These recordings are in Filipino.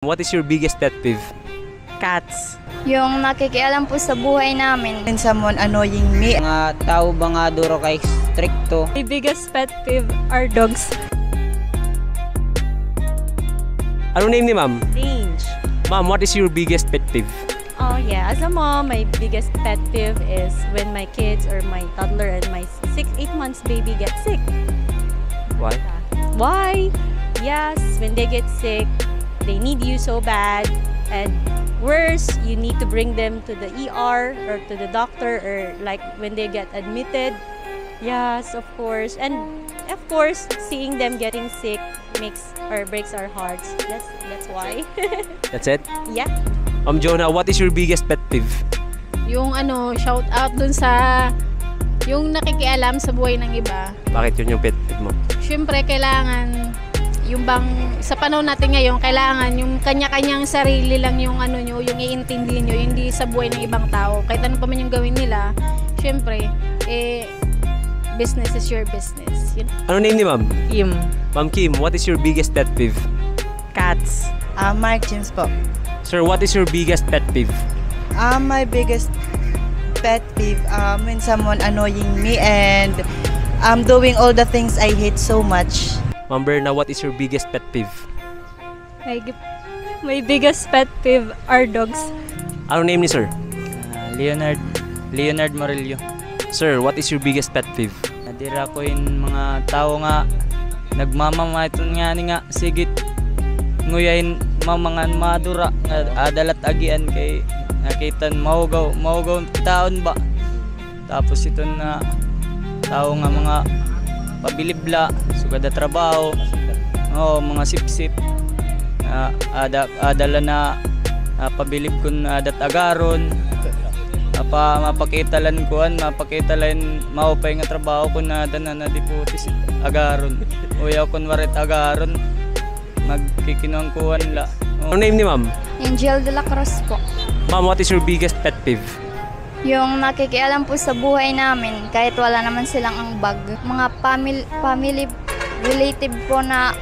What is your biggest pet peeve? Cats. Yung nakikialam po sa buhay namin. When someone annoying me. Mga tao ba nga duro kay stricto? My biggest pet peeve are dogs. Ano name ni ma'am? Range. Ma'am, what is your biggest pet peeve? Oh yeah, as a mom, my biggest pet peeve is when my kids or my toddler and my 8 months baby get sick. Why? Why? Yes, when they get sick, they need you so bad, and worse, you need to bring them to the ER or to the doctor, or like when they get admitted. Yes, of course. And of course, seeing them getting sick makes or breaks our hearts. That's why. That's it? Yeah. Jonah, what is your biggest pet peeve? Yung shout out dun sa yung nakikialam sa buhay ng iba. Bakit yun yung pet peeve mo? Siyempre kailangan yung bang sa panahon natin ngayon, kailangan yung kanya-kanyang sarili lang yung nyo, yung iintindihin nyo, hindi sa buhay ng ibang tao. Kahit ano pa man yung gawin nila, siyempre, business is your business. Ano name ni ma'am? Kim. Ma'am Kim, what is your biggest pet peeve? Cats. Mark James po. Sir, what is your biggest pet peeve? My biggest pet peeve when someone annoying me and doing all the things I hate so much. Ma'am Berna, what is your biggest pet peeve? My biggest pet peeve are dogs. Ano name ni sir? Leonard Morello. Sir, what is your biggest pet peeve? Nadira ko yung mga tao nga nagmamamaton nga ni nga sigit nguyain mga madura nga adalat agian kay nakitan mahugaw taon ba, tapos ito na tao nga mga pabilibla sugada trabaho, mga sipsip adala na pabilib kun adat agaron mapakitalan maupay nga trabaho kun ada na diputis agaron uyaw kun warit agaron magkikinuang kuwan la. Ano name ni ma'am? Angel de la Cruz po. Ma'am, what is your biggest pet peeve? Yung nakikialam po sa buhay namin kahit wala naman silang ambag. Mga family relative po na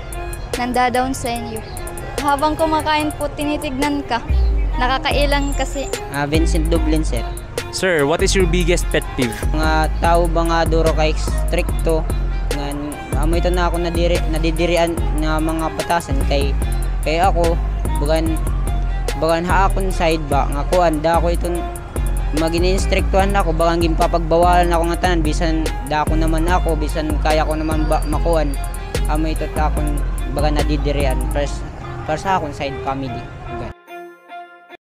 nandadown sa inyo. Habang kumakain po tinitignan ka. Nakakailang kasi. Vincent Dublin, sir. Sir, what is your biggest pet peeve? Mga tao ba nga duro kay stricto nga amoy ito na ako nadidirian na mga patasan kay ako bagan ha akong side ba nga kuan da ako itong magin-instructuhan ako bagang gimpapagbawalan ako nga tanan bisan da ako naman ako bisan kaya ko naman ba makuan amoy ito ta akong baga nadidirian para sa akong side family.